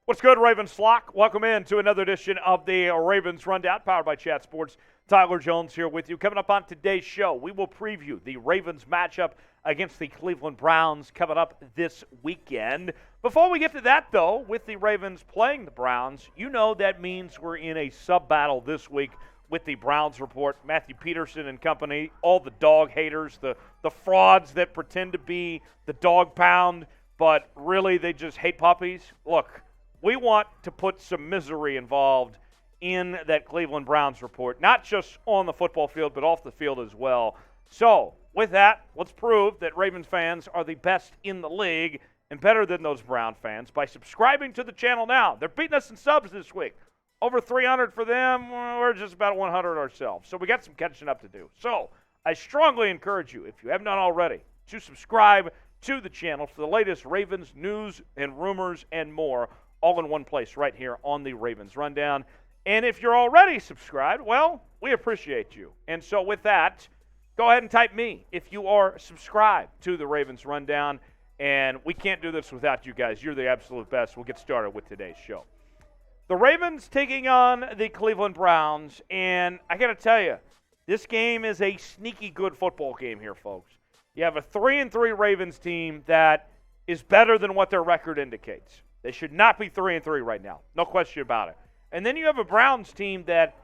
What's good, Ravens flock? Welcome in to another edition of the Ravens Rundown, powered by Chat Sports. Tyler Jones here with you. Coming up on today's show, we will preview the Ravens matchup against the Cleveland Browns coming up this weekend. Before we get to that, though, with the Ravens playing the Browns, you know that means we're in a sub-battle this week with the Browns Report. Matthew Peterson and company, all the dog haters, the frauds that pretend to be the dog pound, but really they just hate puppies. Look, we want to put some misery involved in that Cleveland Browns report, not just on the football field, but off the field as well. So, with that, let's prove that Ravens fans are the best in the league and better than those Brown fans by subscribing to the channel now. They're beating us in subs this week. Over 300 for them. We're just about 100 ourselves. So we got some catching up to do. So, I strongly encourage you, if you have not already, to subscribe to the channel for the latest Ravens news and rumors and more, all in one place right here on the Ravens Rundown. And if you're already subscribed, well, we appreciate you. And so with that, go ahead and type me if you are subscribed to the Ravens Rundown. And we can't do this without you guys. You're the absolute best. We'll get started with today's show. The Ravens taking on the Cleveland Browns. And I got to tell you, this game is a sneaky good football game here, folks. You have a 3-3 Ravens team that is better than what their record indicates. They should not be 3-3 right now. No question about it. And then you have a Browns team that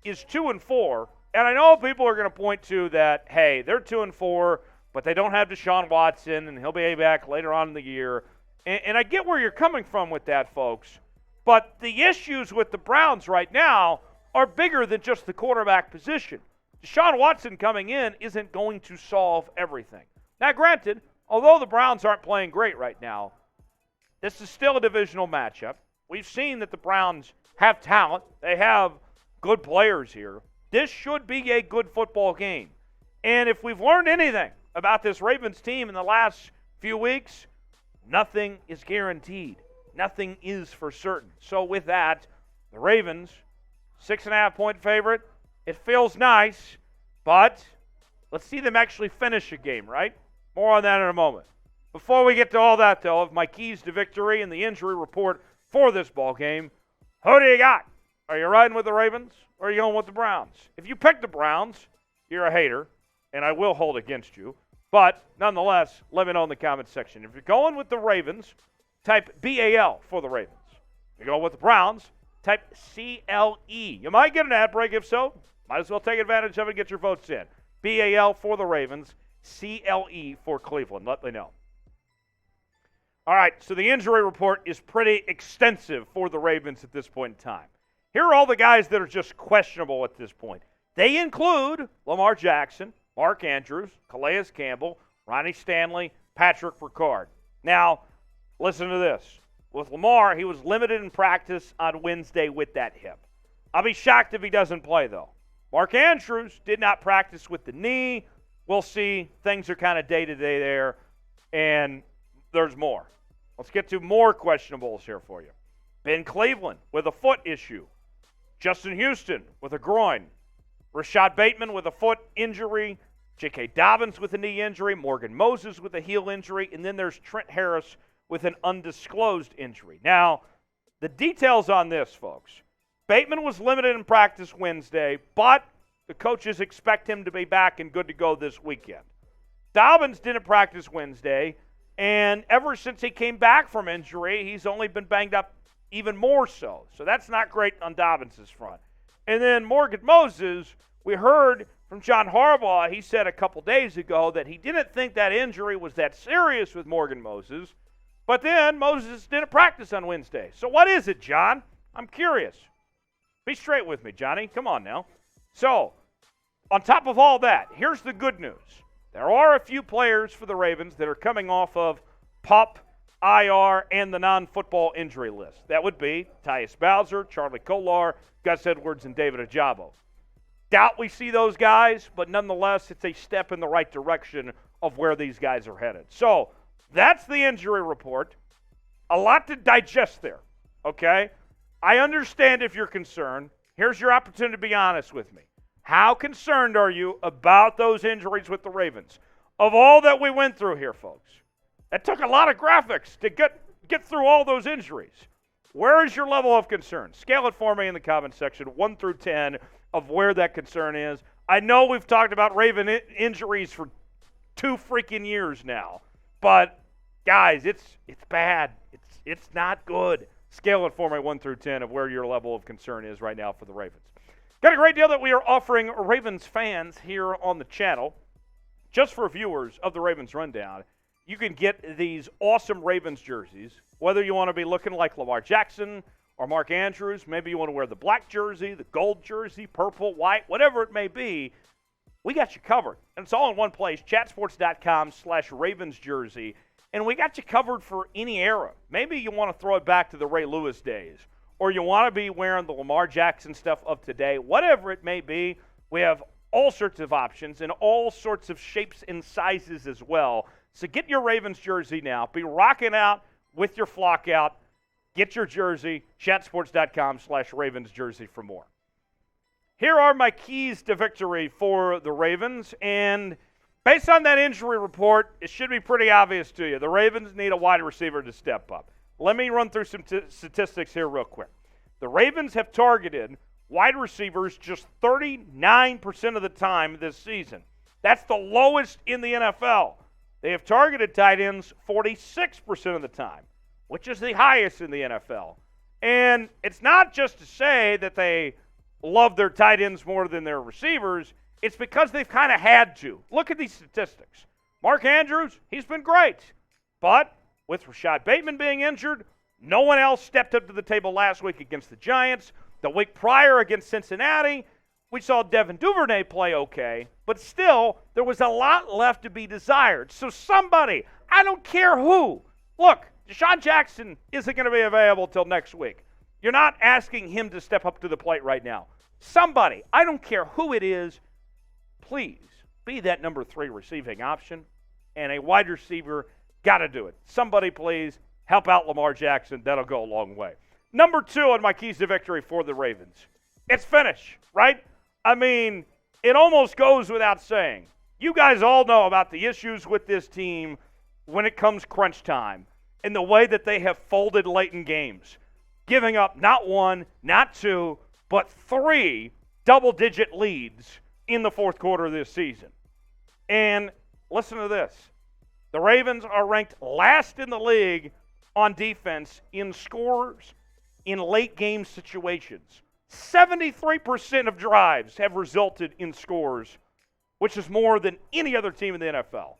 is 2-4. And I know people are going to point to that, hey, they're 2-4, but they don't have Deshaun Watson, and he'll be back later on in the year. And I get where you're coming from with that, folks. But the issues with the Browns right now are bigger than just the quarterback position. Deshaun Watson coming in isn't going to solve everything. Now, granted, although the Browns aren't playing great right now, this is still a divisional matchup. We've seen that the Browns have talent. They have good players here. This should be a good football game. And if we've learned anything about this Ravens team in the last few weeks, nothing is guaranteed. Nothing is for certain. So with that, the Ravens, 6.5-point favorite. It feels nice, but let's see them actually finish a game, right? More on that in a moment. Before we get to all that, though, of my keys to victory and the injury report for this ball game, who do you got? Are you riding with the Ravens or are you going with the Browns? If you pick the Browns, you're a hater, and I will hold against you. But nonetheless, let me know in the comments section. If you're going with the Ravens, type BAL for the Ravens. If you're going with the Browns, type CLE. You might get an ad break. If so, might as well take advantage of it and get your votes in. BAL for the Ravens, CLE for Cleveland. Let me know. All right, so the injury report is pretty extensive for the Ravens at this point in time. Here are all the guys that are just questionable at this point. They include Lamar Jackson, Mark Andrews, Calais Campbell, Ronnie Stanley, Patrick Ricard. Now, listen to this. With Lamar, he was limited in practice on Wednesday with that hip. I'll be shocked if he doesn't play, though. Mark Andrews did not practice with the knee. We'll see. Things are kind of day-to-day there, and there's more. Let's get to more questionables here for you. Ben Cleveland with a foot issue. Justin Houston with a groin. Rashod Bateman with a foot injury. J.K. Dobbins with a knee injury. Morgan Moses with a heel injury. And then there's Trent Harris with an undisclosed injury. Now, the details on this, folks. Bateman was limited in practice Wednesday, but the coaches expect him to be back and good to go this weekend. Dobbins didn't practice Wednesday. And ever since he came back from injury, he's only been banged up even more so. So that's not great on Dobbins' front. And then Morgan Moses, we heard from John Harbaugh, he said a couple days ago that he didn't think that injury was that serious with Morgan Moses. But then Moses didn't practice on Wednesday. So what is it, John? I'm curious. Be straight with me, Johnny. Come on now. So, on top of all that, here's the good news. There are a few players for the Ravens that are coming off of PUP, IR, and the non-football injury list. That would be Tyus Bowser, Charlie Kolar, Gus Edwards, and David Ajabo. Doubt we see those guys, but nonetheless, it's a step in the right direction of where these guys are headed. So, that's the injury report. A lot to digest there, okay? I understand if you're concerned. Here's your opportunity to be honest with me. How concerned are you about those injuries with the Ravens? of all that we went through here, folks, it took a lot of graphics to get through all those injuries. Where is your level of concern? Scale it for me in the comments section, 1 through 10, of where that concern is. I know we've talked about Raven injuries for 2 freaking years now, but guys, it's bad. It's not good. Scale it for me, 1 through 10, of where your level of concern is right now for the Ravens. Got a great deal that we are offering Ravens fans here on the channel. Just for viewers of the Ravens Rundown, you can get these awesome Ravens jerseys, whether you want to be looking like Lamar Jackson or Mark Andrews, maybe you want to wear the black jersey, the gold jersey, purple, white, whatever it may be, we got you covered. And it's all in one place, chatsports.com/Ravens jersey. And we got you covered for any era. Maybe you want to throw it back to the Ray Lewis days, or you want to be wearing the Lamar Jackson stuff of today. Whatever it may be, we have all sorts of options in all sorts of shapes and sizes as well. So get your Ravens jersey now. Be rocking out with your flock out. Get your jersey, chatsports.com/Ravens jersey for more. Here are my keys to victory for the Ravens, and based on that injury report, it should be pretty obvious to you. The Ravens need a wide receiver to step up. Let me run through some statistics here real quick. The Ravens have targeted wide receivers just 39% of the time this season. That's the lowest in the NFL. They have targeted tight ends 46% of the time, which is the highest in the NFL. And it's not just to say that they love their tight ends more than their receivers. It's because they've kind of had to. Look at these statistics. Mark Andrews, he's been great. But with Rashod Bateman being injured, no one else stepped up to the table last week against the Giants. The week prior against Cincinnati, we saw Devin Duvernay play okay, but still, there was a lot left to be desired. So somebody, I don't care who, look, Rashod Jackson isn't going to be available till next week. You're not asking him to step up to the plate right now. Somebody, I don't care who it is, please be that number 3 receiving option, and a wide receiver, got to do it. Somebody, please, help out Lamar Jackson. That'll go a long way. Number 2 on my keys to victory for the Ravens. It's finish, right? I mean, it almost goes without saying. You guys all know about the issues with this team when it comes crunch time and the way that they have folded late in games, giving up not 1, not 2, but 3 double-digit leads in the fourth quarter of this season. And listen to this. The Ravens are ranked last in the league on defense in scores in late game situations. 73% of drives have resulted in scores, which is more than any other team in the NFL.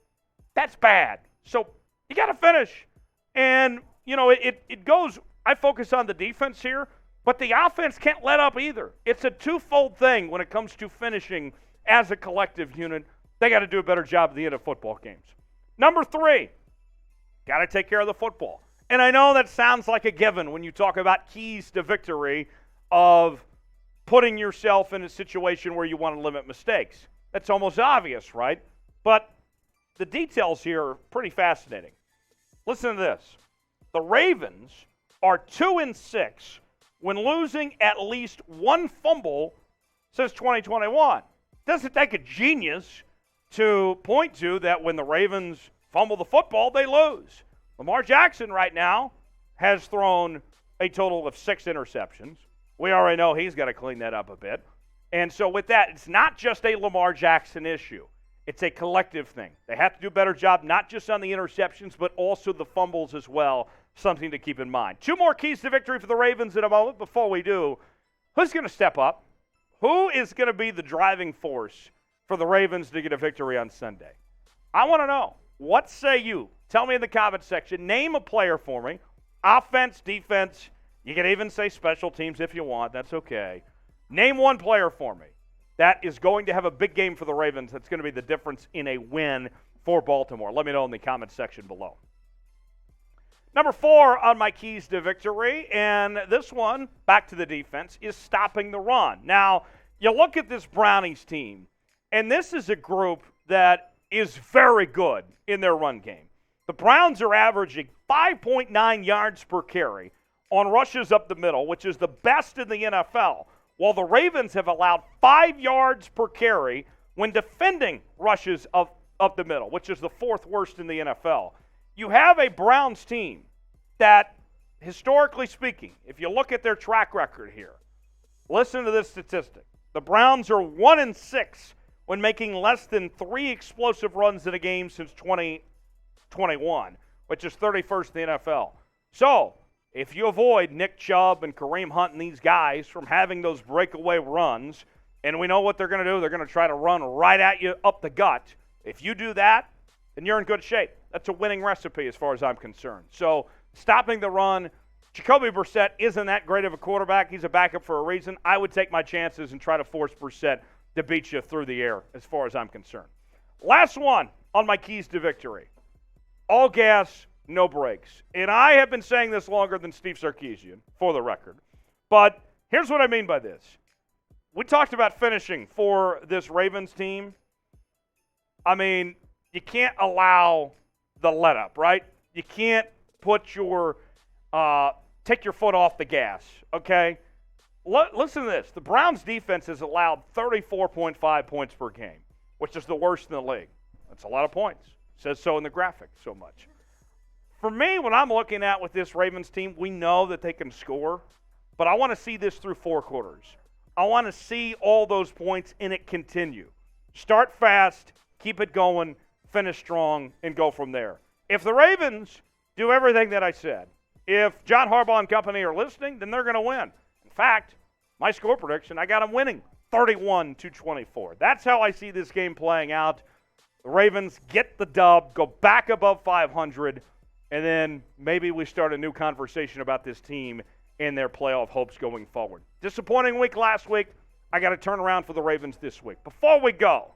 That's bad. So you got to finish. And, you know, it goes, I focus on the defense here, but the offense can't let up either. It's a twofold thing when it comes to finishing as a collective unit. They got to do a better job at the end of football games. Number 3, got to take care of the football. And I know that sounds like a given when you talk about keys to victory of putting yourself in a situation where you want to limit mistakes. That's almost obvious, right? But the details here are pretty fascinating. Listen to this. The Ravens are 2-6 when losing at least 1 fumble since 2021. Doesn't take a genius to point to that when the Ravens fumble the football, they lose. Lamar Jackson right now has thrown a total of 6 interceptions. We already know he's got to clean that up a bit. And so with that, it's not just a Lamar Jackson issue. It's a collective thing. They have to do a better job, not just on the interceptions, but also the fumbles as well. Something to keep in mind. 2 more keys to victory for the Ravens in a moment. Before we do, who's going to step up? Who is going to be the driving force for the Ravens to get a victory on Sunday? I want to know. What say you? Tell me in the comments section. Name a player for me. Offense, defense. You can even say special teams if you want. That's okay. Name one player for me that is going to have a big game for the Ravens that's going to be the difference in a win for Baltimore. Let me know in the comments section below. Number 4 on my keys to victory, and this one, back to the defense, is stopping the run. Now, you look at this Brownings team, and this is a group that is very good in their run game. The Browns are averaging 5.9 yards per carry on rushes up the middle, which is the best in the NFL, while the Ravens have allowed 5 yards per carry when defending rushes of up the middle, which is the 4th worst in the NFL. You have a Browns team that, historically speaking, if you look at their track record here, listen to this statistic. The Browns are 1-6 when making less than 3 explosive runs in a game since 2021, which is 31st in the NFL. So, if you avoid Nick Chubb and Kareem Hunt and these guys from having those breakaway runs, and we know what they're going to do, they're going to try to run right at you up the gut. If you do that, then you're in good shape. That's a winning recipe as far as I'm concerned. So, stopping the run, Jacoby Brissett isn't that great of a quarterback. He's a backup for a reason. I would take my chances and try to force Brissett to beat you through the air as far as I'm concerned. Last one on my keys to victory. All gas, no brakes. And I have been saying this longer than Steve Sarkisian, for the record. But here's what I mean by this. We talked about finishing for this Ravens team. I mean, you can't allow the let-up, right? You can't put your take your foot off the gas, okay? Listen to this. The Browns' defense has allowed 34.5 points per game, which is the worst in the league. That's a lot of points. It says so in the graphic so much. For me, what I'm looking at with this Ravens team, we know that they can score, but I want to see this through 4 quarters. I want to see all those points and it continue. Start fast, keep it going, finish strong, and go from there. If the Ravens do everything that I said, if John Harbaugh and company are listening, then they're going to win. In fact, my score prediction, I got them winning 31-24. That's how I see this game playing out. The Ravens get the dub, go back above 500, and then maybe we start a new conversation about this team and their playoff hopes going forward. Disappointing week last week. I got to turn around for the Ravens this week. Before we go,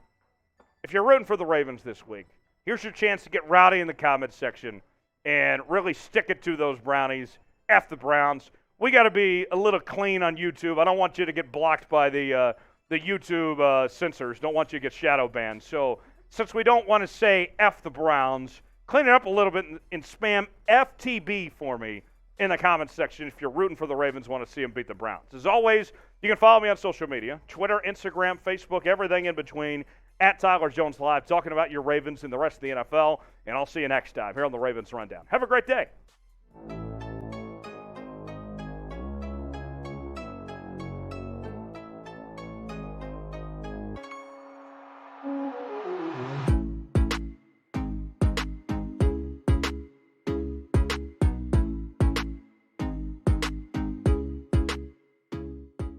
if you're rooting for the Ravens this week, here's your chance to get rowdy in the comments section and really stick it to those Brownies. F the Browns. We got to be a little clean on YouTube. I don't want you to get blocked by the YouTube censors. Don't want you to get shadow banned. So since we don't want to say F the Browns, clean it up a little bit and spam FTB for me in the comments section if you're rooting for the Ravens, want to see them beat the Browns. As always, you can follow me on social media, Twitter, Instagram, Facebook, everything in between, at Tyler Jones Live, talking about your Ravens and the rest of the NFL. And I'll see you next time here on the Ravens Rundown. Have a great day.